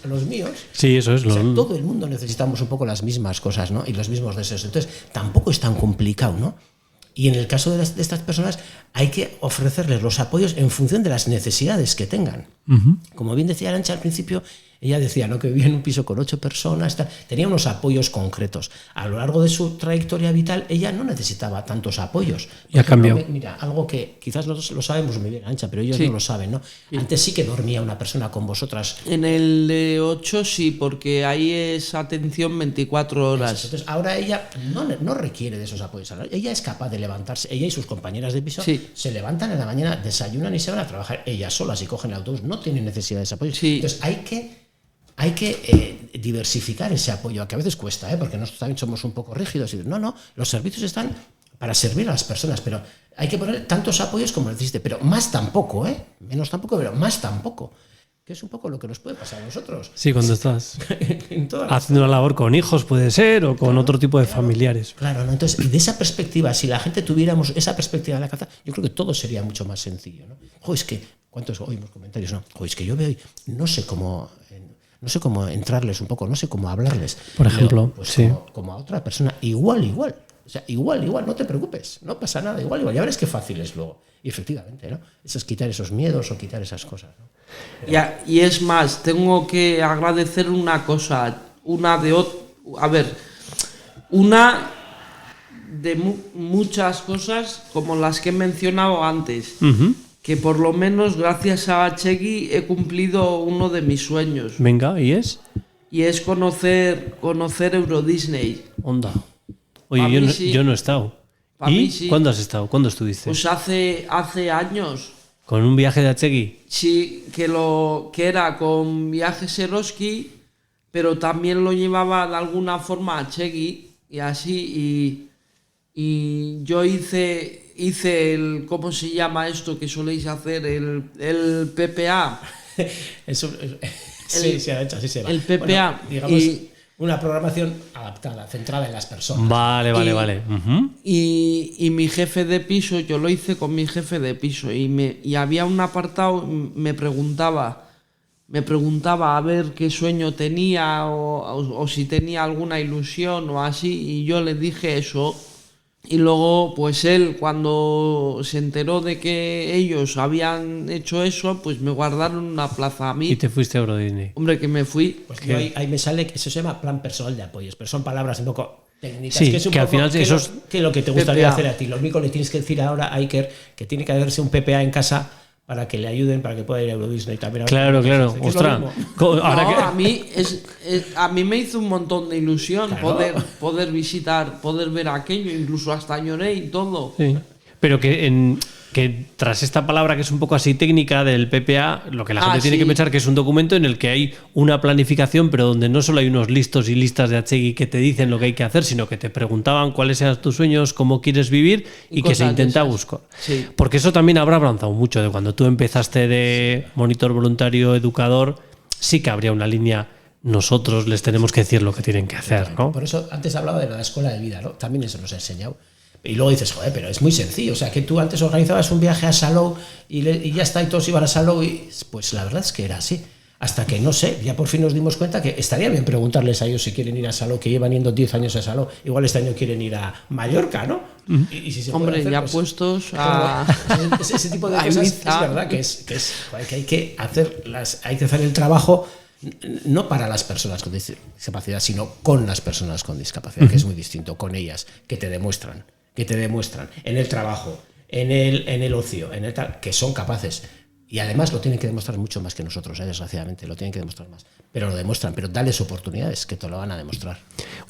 Speaker 3: Los míos.
Speaker 2: Sí, eso es.
Speaker 3: O sea, todo el mundo necesitamos un poco las mismas cosas, ¿no? Y los mismos deseos. Entonces, tampoco es tan complicado, ¿no? Y en el caso de estas personas, hay que ofrecerles los apoyos en función de las necesidades que tengan. Uh-huh. Como bien decía Arantxa al principio, ella decía, ¿no?, que vivía en un piso con 8 personas, tenía unos apoyos concretos. A lo largo de su trayectoria vital, ella no necesitaba tantos apoyos.
Speaker 2: Y ha cambiado.
Speaker 3: Mira, algo que quizás nosotros lo sabemos muy bien, Arantxa, pero ellos no lo saben, ¿no? Sí. Antes sí que dormía una persona con vosotras.
Speaker 4: En el de 8 sí, porque ahí es atención 24 horas.
Speaker 3: Entonces, ahora ella no requiere de esos apoyos. Ella es capaz de levantarse, ella y sus compañeras de piso se levantan en la mañana, desayunan y se van a trabajar ellas solas y cogen el autobús, no tienen necesidad de ese apoyo. Sí. Entonces hay que diversificar ese apoyo, que a veces cuesta, porque nosotros también somos un poco rígidos. No, los servicios están para servir a las personas, pero hay que poner tantos apoyos como necesite, pero más tampoco, menos tampoco, pero más tampoco. Que es un poco lo que nos puede pasar a nosotros.
Speaker 2: Sí, cuando estás haciendo una labor con hijos, puede ser, o con otro tipo de familiares.
Speaker 3: Claro, ¿no? Entonces, de esa perspectiva, si la gente tuviéramos esa perspectiva de la cabeza, yo creo que todo sería mucho más sencillo, ¿no? Es que, ¿cuántos oímos comentarios? No, es que yo veo, no sé cómo entrarles un poco, no sé cómo hablarles.
Speaker 2: Por ejemplo,
Speaker 3: pues como a otra persona, igual. O sea, igual, no te preocupes, no pasa nada, igual. Ya verás qué fácil es luego. Y efectivamente, ¿no? Eso es quitar esos miedos o quitar esas cosas, ¿no?
Speaker 4: Y es más, tengo que agradecer una cosa, una de muchas cosas como las que he mencionado antes. Uh-huh. Que por lo menos gracias a Atsegui he cumplido uno de mis sueños.
Speaker 2: Venga, ¿y es?
Speaker 4: Y es conocer Euro Disney.
Speaker 2: Onda. Oye, yo no he estado. ¿Y sí. ¿Cuándo has estado? ¿Cuándo estuviste?
Speaker 4: Pues hace años.
Speaker 2: ¿Con un viaje de Atsegui?
Speaker 4: Sí, que era con Viajes Eroski, pero también lo llevaba de alguna forma Atsegui y así. Y yo hice el, ¿cómo se llama esto que soléis hacer? El PPA.
Speaker 3: Sí, así se va.
Speaker 4: El PPA.
Speaker 3: Bueno, digamos, una programación adaptada, centrada en las personas.
Speaker 2: Vale. Uh-huh.
Speaker 4: Y mi jefe de piso, yo lo hice con mi jefe de piso y había un apartado, me preguntaba a ver qué sueño tenía o si tenía alguna ilusión o así, y yo le dije eso. Y luego, pues él, cuando se enteró de que ellos habían hecho eso, pues me guardaron una plaza a mí.
Speaker 2: ¿Y te fuiste a Euro Disney?
Speaker 4: Hombre, que me fui.
Speaker 3: Pues ahí me sale que eso se llama plan personal de apoyos, pero son palabras un poco técnicas.
Speaker 2: Sí,
Speaker 3: que es un
Speaker 2: que
Speaker 3: poco
Speaker 2: al final
Speaker 3: que
Speaker 2: esos...
Speaker 3: que lo que te gustaría
Speaker 4: PPA.
Speaker 3: hacer a ti. Lo único que le tienes que decir ahora a Iker que tiene que hacerse un PPA en casa para que le ayuden, para que pueda ir a Euro Disney también.
Speaker 2: Claro. Ostras.
Speaker 4: A mí me hizo un montón de ilusión,
Speaker 3: claro,
Speaker 4: poder visitar, poder ver aquello, incluso hasta lloré y todo.
Speaker 2: Sí. Pero que tras esta palabra que es un poco así técnica del PPA, lo que la gente tiene que pensar que es un documento en el que hay una planificación, pero donde no solo hay unos listos y listas de Atsegui que te dicen lo que hay que hacer, sino que te preguntaban cuáles eran tus sueños, cómo quieres vivir y que se intenta buscar.
Speaker 4: Sí.
Speaker 2: Porque eso también habrá avanzado mucho de cuando tú empezaste de monitor voluntario, educador, sí que habría una línea. Nosotros les tenemos que decir lo que tienen que hacer, ¿no?
Speaker 3: Por eso antes hablaba de la escuela de vida, ¿no? También eso nos ha enseñado. Y luego dices, joder, pero es muy sencillo. O sea, que tú antes organizabas un viaje a Salou y ya está, y todos iban a Salou. Y pues la verdad es que era así. Hasta que, no sé, ya por fin nos dimos cuenta que estaría bien preguntarles a ellos si quieren ir a Salou, que llevan yendo 10 años a Salou. Igual este año quieren ir a Mallorca, ¿no? Y si se
Speaker 4: Hombre,
Speaker 3: puede hacer,
Speaker 4: ya
Speaker 3: pues,
Speaker 4: puestos a...
Speaker 3: ese tipo de
Speaker 4: a
Speaker 3: cosas
Speaker 4: Ibiza.
Speaker 3: es verdad que hay que hacer el trabajo no para las personas con discapacidad, sino con las personas con discapacidad, que es muy distinto, con ellas, que te demuestran en el trabajo, en el ocio, que son capaces. Y además lo tienen que demostrar mucho más que nosotros, desgraciadamente, lo tienen que demostrar más. Pero lo demuestran, pero dales oportunidades, que te lo van a demostrar.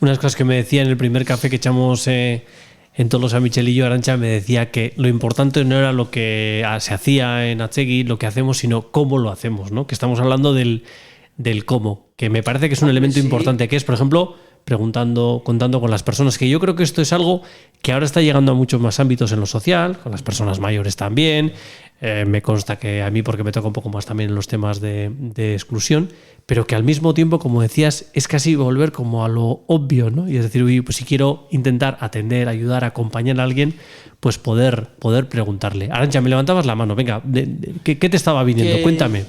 Speaker 2: Unas cosas que me decía en el primer café que echamos en Tolosa, Michel y yo, Arantxa, me decía que lo importante no era lo que se hacía en Atsegui, lo que hacemos, sino cómo lo hacemos, ¿no? Que estamos hablando del cómo, que me parece que es un elemento importante, que es, por ejemplo, contando con las personas, que yo creo que esto es algo que ahora está llegando a muchos más ámbitos en lo social, con las personas mayores también. Me consta que a mí, porque me toca un poco más también en los temas de exclusión, pero que al mismo tiempo, como decías, es casi volver como a lo obvio, ¿no? Y es decir, pues si quiero intentar atender, ayudar, acompañar a alguien, pues poder preguntarle. Arantxa, me levantabas la mano, venga, ¿qué te estaba viniendo? Cuéntame.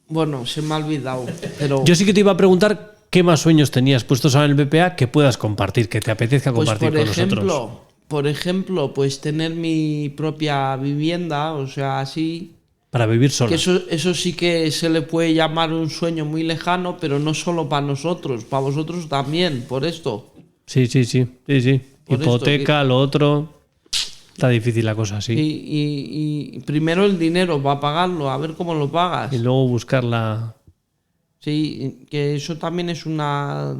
Speaker 4: Bueno, se me ha olvidado, pero...
Speaker 2: Yo sí que te iba a preguntar qué más sueños tenías puestos ahora en el BPA que puedas compartir, que te apetezca compartir con nosotros.
Speaker 4: Por ejemplo, pues tener mi propia vivienda, o sea, así...
Speaker 2: Para vivir sola.
Speaker 4: Que eso sí que se le puede llamar un sueño muy lejano, pero no solo para nosotros, para vosotros también, por esto.
Speaker 2: Sí.
Speaker 4: Por
Speaker 2: hipoteca, lo otro... Está difícil la cosa, sí.
Speaker 4: Y primero el dinero para pagarlo, a ver cómo lo pagas.
Speaker 2: Y luego buscarla...
Speaker 4: Sí, que eso también es una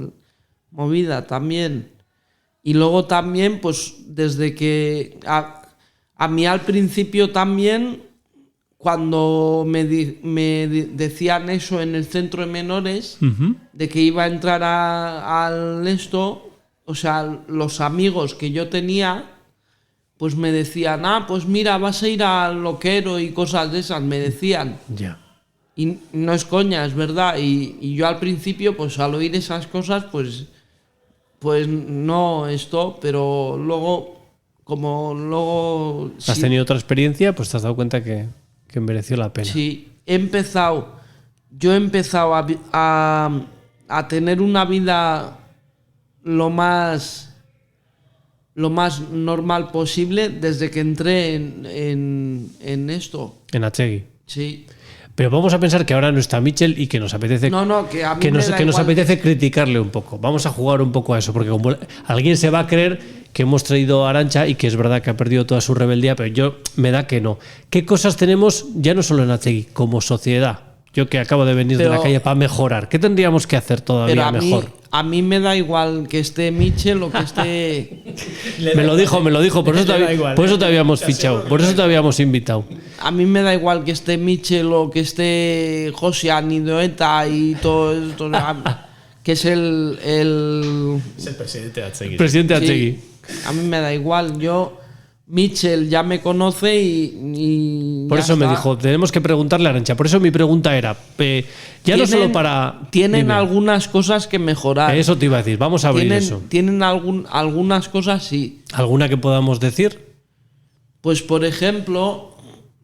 Speaker 4: movida también. Y luego también, pues desde que a mí al principio también, cuando me decían eso en el centro de menores, de que iba a entrar al esto, o sea, los amigos que yo tenía, pues me decían, pues mira, vas a ir al loquero y cosas de esas, me decían.
Speaker 2: Ya.
Speaker 4: Y no es coña, es verdad. Y yo al principio, pues al oír esas cosas, pues no esto, pero luego,
Speaker 2: ¿Has tenido otra experiencia? Pues te has dado cuenta que mereció la pena.
Speaker 4: Sí, yo he empezado a tener una vida lo más normal posible desde que entré en esto.
Speaker 2: En Atsegui.
Speaker 4: Sí.
Speaker 2: Pero vamos a pensar que ahora no está Michel y que nos apetece
Speaker 4: que a mí
Speaker 2: nos apetece criticarle un poco. Vamos a jugar un poco a eso, porque como alguien se va a creer que hemos traído a Arantxa y que es verdad que ha perdido toda su rebeldía, pero yo me da que no. ¿Qué cosas tenemos ya no solo en Atsegui, como sociedad? Yo que acabo de venir de la calle para mejorar. ¿Qué tendríamos que hacer todavía mejor?
Speaker 4: A mí me da igual que esté Michel o que esté...
Speaker 2: me lo dijo, por eso te habíamos fichado, por eso te habíamos invitado.
Speaker 4: A mí me da igual que esté Michel o que esté José Anidoeta y todo esto, que es el
Speaker 3: presidente de Atsegui.
Speaker 2: Presidente de Atsegui.
Speaker 4: Sí, a mí me da igual, Michel ya me conoce y
Speaker 2: por eso me dijo, tenemos que preguntarle a Arantxa. Por eso mi pregunta era, no solo para...
Speaker 4: Tienen algunas cosas que mejorar.
Speaker 2: Eso te iba a decir, vamos a abrir eso.
Speaker 4: Tienen algunas cosas, sí.
Speaker 2: ¿Alguna que podamos decir?
Speaker 4: Pues por ejemplo,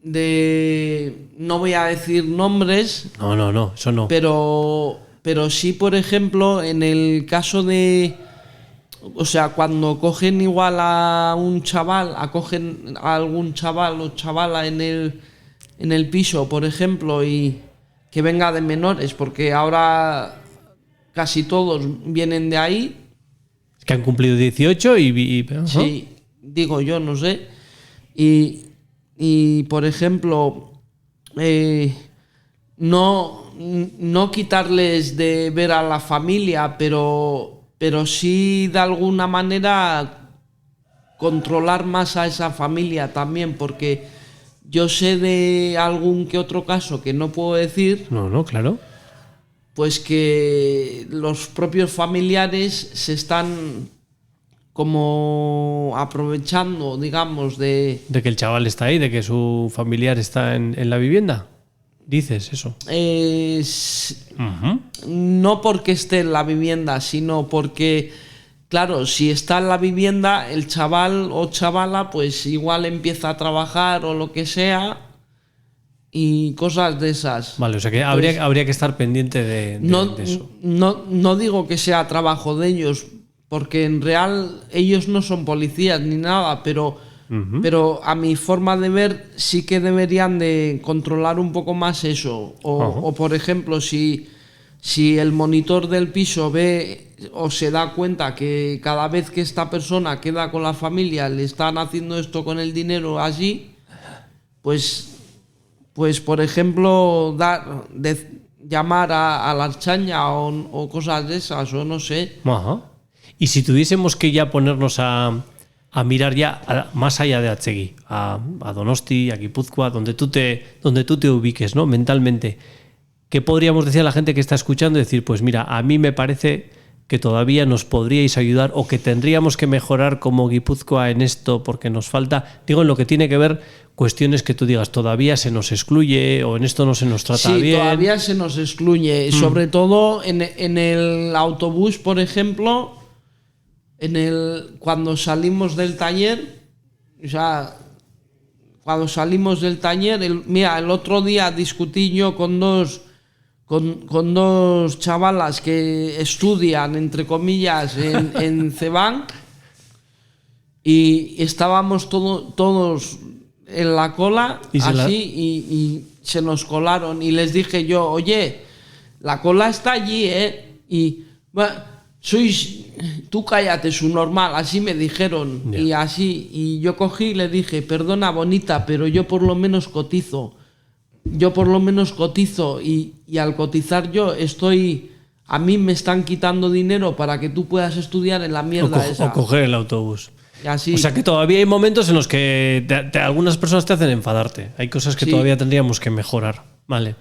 Speaker 4: no voy a decir nombres.
Speaker 2: No, eso no.
Speaker 4: Pero sí, por ejemplo, en el caso de... O sea, cuando cogen igual a un chaval, acogen a algún chaval o chavala en el piso, por ejemplo, y que venga de menores, porque ahora casi todos vienen de ahí.
Speaker 2: Que han cumplido 18 y
Speaker 4: sí, digo yo, no sé. Y por ejemplo, no quitarles de ver a la familia, pero sí de alguna manera controlar más a esa familia también, porque yo sé de algún que otro caso que no puedo decir.
Speaker 2: No, claro.
Speaker 4: Pues que los propios familiares se están como aprovechando, digamos, de
Speaker 2: que el chaval está ahí, de que su familiar está en la vivienda. ¿Dices eso?
Speaker 4: No porque esté en la vivienda, sino porque, claro, si está en la vivienda, el chaval o chavala pues igual empieza a trabajar o lo que sea y cosas de esas.
Speaker 2: Vale, o sea que habría que estar pendiente de eso.
Speaker 4: No digo que sea trabajo de ellos, porque en real ellos no son policías ni nada, pero a mi forma de ver sí que deberían de controlar un poco más eso. O por ejemplo, si el monitor del piso ve o se da cuenta que cada vez que esta persona queda con la familia le están haciendo esto con el dinero allí, pues por ejemplo llamar a la archaña o cosas de esas, o no sé.
Speaker 2: Ajá. Y si tuviésemos que ya ponernos a mirar ya más allá de Atsegui, a Donosti, a Guipúzcoa, donde tú te ubiques, ¿no? Mentalmente, ¿qué podríamos decir a la gente que está escuchando? Decir, pues mira, a mí me parece que todavía nos podríais ayudar o que tendríamos que mejorar como Guipúzcoa en esto porque nos falta, digo, en lo que tiene que ver cuestiones que tú digas, todavía se nos excluye o en esto no se nos trata bien.
Speaker 4: Sí, todavía se nos excluye, sobre todo en el autobús, por ejemplo, cuando salimos del taller, o sea, cuando salimos del taller, mira, el otro día discutí yo con dos chavalas que estudian, entre comillas, en Ceban, y estábamos todos en la cola y se nos colaron, y les dije yo, oye, la cola está allí, y bueno, tú cállate, su normal, así me dijeron, y yo cogí y le dije, perdona bonita, pero yo por lo menos cotizo, y al cotizar yo a mí me están quitando dinero para que tú puedas estudiar en la mierda esa.
Speaker 2: O coger el autobús.
Speaker 4: Así.
Speaker 2: O sea que todavía hay momentos en los que algunas personas te hacen enfadarte. Hay cosas que todavía tendríamos que mejorar. Vale.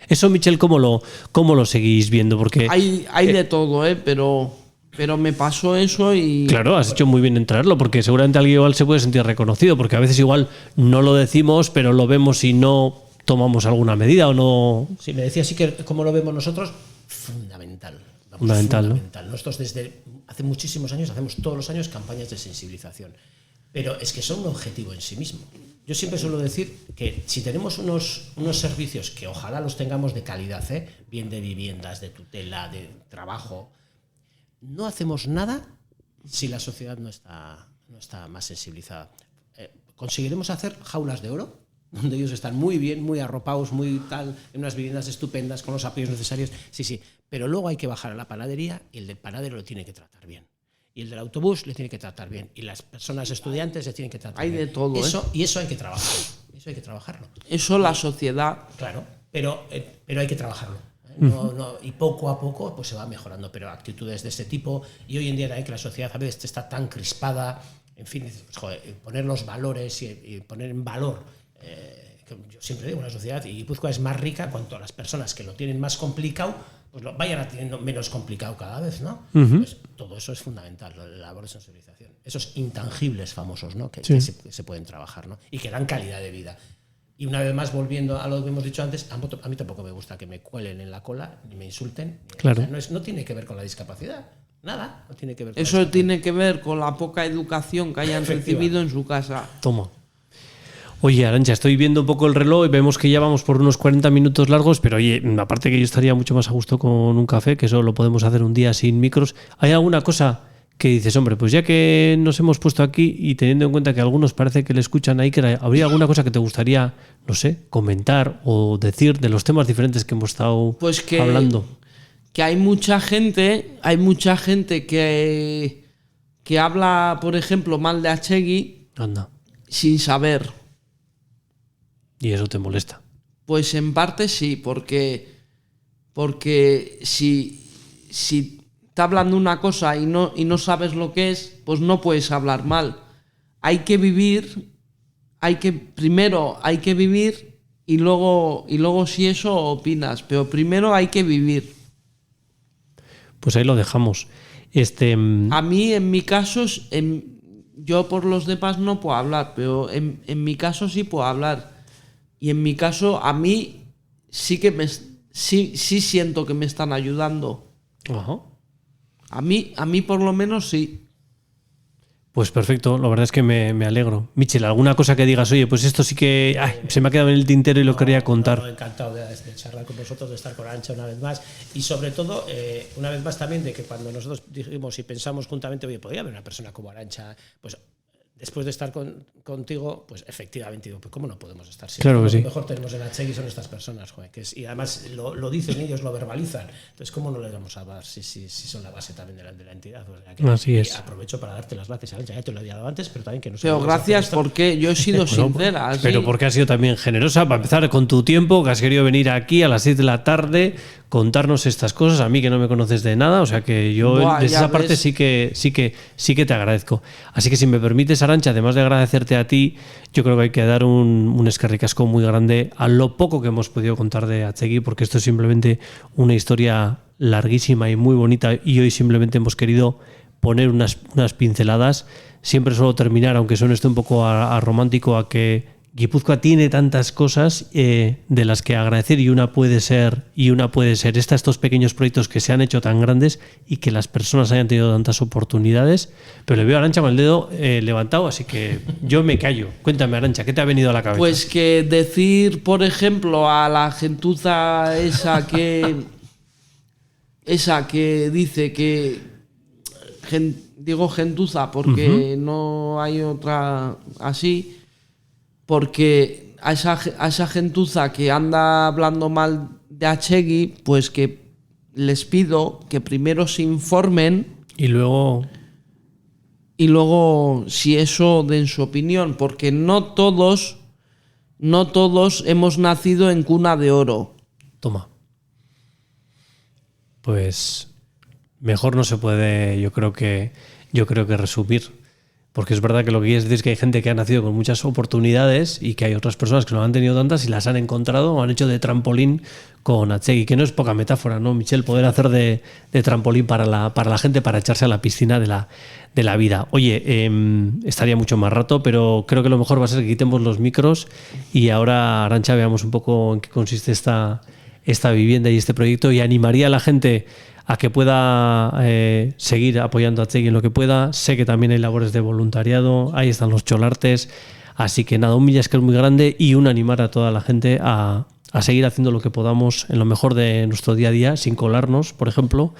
Speaker 2: Eso, Michel, ¿cómo lo seguís viendo? Porque
Speaker 4: hay de todo, pero me pasó eso y...
Speaker 2: Claro, has hecho muy bien en traerlo, porque seguramente alguien igual se puede sentir reconocido, porque a veces igual no lo decimos, pero lo vemos y no tomamos alguna medida o no...
Speaker 3: Sí, me decía sí que como lo vemos nosotros, fundamental.
Speaker 2: Fundamental, ¿no?
Speaker 3: Nosotros desde hace muchísimos años hacemos todos los años campañas de sensibilización, pero es que son un objetivo en sí mismo. Yo siempre suelo decir que si tenemos unos servicios que ojalá los tengamos de calidad, bien de viviendas, de tutela, de trabajo, no hacemos nada si la sociedad no está más sensibilizada. Conseguiremos hacer jaulas de oro, donde ellos están muy bien, muy arropados, muy tal, en unas viviendas estupendas, con los apoyos necesarios, sí, pero luego hay que bajar a la panadería y el del panadero lo tiene que tratar bien. Y el del autobús le tiene que tratar bien. Y las personas estudiantes le tienen que tratar bien.
Speaker 4: Hay de todo,
Speaker 3: Y eso hay que trabajarlo. Eso hay que trabajarlo.
Speaker 4: Eso la sociedad...
Speaker 3: Claro, pero hay que trabajarlo. Y poco a poco pues se va mejorando, pero actitudes de este tipo. Y hoy en día que la sociedad a veces está tan crispada, en fin, pues, joder, poner los valores y poner en valor... yo siempre digo, una sociedad, y Guipúzcoa es más rica cuanto a las personas que lo tienen más complicado, pues lo vayan a teniendo menos complicado cada vez, ¿no? Pues todo eso es fundamental, la labor de sensibilización. Esos intangibles famosos, ¿no? Que se pueden trabajar, ¿no? Y que dan calidad de vida. Y una vez más, volviendo a lo que hemos dicho antes, a mí tampoco me gusta que me cuelen en la cola, ni me insulten.
Speaker 2: Claro.
Speaker 3: O sea, no tiene que ver con la discapacidad. Nada, no tiene que ver con
Speaker 4: eso tiene que ver con la poca educación que hayan recibido en su casa.
Speaker 2: Toma. Oye, Arantxa, estoy viendo un poco el reloj y vemos que ya vamos por unos 40 minutos largos, pero oye, aparte que yo estaría mucho más a gusto con un café, que eso lo podemos hacer un día sin micros. ¿Hay alguna cosa que dices, hombre, pues ya que nos hemos puesto aquí y teniendo en cuenta que algunos parece que le escuchan ahí, habría alguna cosa que te gustaría, no sé, comentar o decir de los temas diferentes que hemos estado hablando?
Speaker 4: Que hay mucha gente que habla, por ejemplo, mal de Atsegui sin saber.
Speaker 2: ¿Y eso te molesta?
Speaker 4: Pues en parte sí, porque si está hablando una cosa y no sabes lo que es, pues no puedes hablar mal. Hay que vivir, primero hay que vivir y luego si eso opinas, pero primero hay que vivir.
Speaker 2: Pues ahí lo dejamos.
Speaker 4: A mí, en mi caso, yo por los demás no puedo hablar, pero en mi caso sí puedo hablar. Y en mi caso, a mí sí que sí siento que me están ayudando.
Speaker 2: Ajá.
Speaker 4: A mí por lo menos sí.
Speaker 2: Pues perfecto, la verdad es que me alegro. Michel, ¿alguna cosa que digas? Oye, pues esto sí que se me ha quedado en el tintero y lo quería contar.
Speaker 3: No, encantado de charlar con vosotros, de estar con Arantxa una vez más y sobre todo, una vez más también, de que cuando nosotros dijimos y pensamos juntamente, oye, podría haber una persona como Arantxa, pues después de estar contigo, pues efectivamente digo, pues cómo no podemos estar siempre.
Speaker 2: Claro que sí.
Speaker 3: Lo mejor tenemos en Atsegui son estas personas, joder, y además lo dicen ellos, lo verbalizan. Entonces, ¿cómo no les vamos a dar si son la base también de la entidad? O sea,
Speaker 2: así es.
Speaker 3: Aprovecho para darte las gracias, Arantxa, ya te lo he dado antes, pero también que no
Speaker 4: Pero gracias porque yo he sido sincera.
Speaker 2: Bueno, pero porque has sido también generosa, para empezar con tu tiempo, que has querido venir aquí a las 6 de la tarde, contarnos estas cosas, a mí que no me conoces de nada, o sea que yo desde esa parte sí que te agradezco. Así que si me permites, Arantxa, además de agradecerte a ti, yo creo que hay que dar un eskerrik asko muy grande a lo poco que hemos podido contar de Atsegui, porque esto es simplemente una historia larguísima y muy bonita y hoy simplemente hemos querido poner unas pinceladas. Siempre suelo terminar, aunque suene esto un poco a romántico, a que Guipúzcoa tiene tantas cosas de las que agradecer y una puede ser estos pequeños proyectos que se han hecho tan grandes y que las personas hayan tenido tantas oportunidades. Pero le veo a Arantxa con el dedo levantado, así que yo me callo. Cuéntame, Arantxa, ¿qué te ha venido a la cabeza?
Speaker 4: Pues que decir, por ejemplo, a la gentuza esa que dice que digo gentuza porque no hay otra así, porque a esa gentuza que anda hablando mal de Atsegui, pues que les pido que primero se informen
Speaker 2: y luego
Speaker 4: si eso den su opinión, porque no todos hemos nacido en cuna de oro.
Speaker 2: Toma. Pues mejor no se puede, yo creo que resumir. Porque es verdad que lo que quieres decir es que hay gente que ha nacido con muchas oportunidades y que hay otras personas que no han tenido tantas y las han encontrado o han hecho de trampolín con Atsegui, que no es poca metáfora, ¿no, Michel? Poder hacer de trampolín para la gente, para echarse a la piscina de la vida. Oye, estaría mucho más rato, pero creo que lo mejor va a ser que quitemos los micros y ahora, Arantxa, veamos un poco en qué consiste esta vivienda y este proyecto, y animaría a la gente a que pueda seguir apoyando a Atsegui en lo que pueda. Sé que también hay labores de voluntariado, ahí están los cholartes, así que nada, un millasquer muy grande y un animar a toda la gente a seguir haciendo lo que podamos en lo mejor de nuestro día a día, sin colarnos, por ejemplo,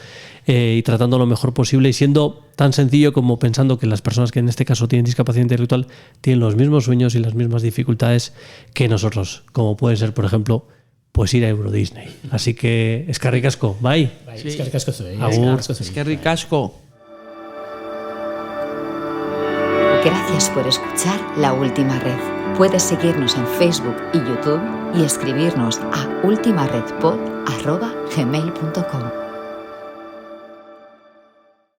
Speaker 2: y tratando lo mejor posible y siendo tan sencillo como pensando que las personas que en este caso tienen discapacidad intelectual tienen los mismos sueños y las mismas dificultades que nosotros, como puede ser, por ejemplo, pues ir a Euro Disney. Así que eskerrik asko, bye.
Speaker 3: Sí. Eskerrik asko zuei.
Speaker 2: Agur.
Speaker 4: Eskerrik asko.
Speaker 1: Gracias por escuchar La Última Red. Puedes seguirnos en Facebook y YouTube y escribirnos a ultimaredpod@gmail.com.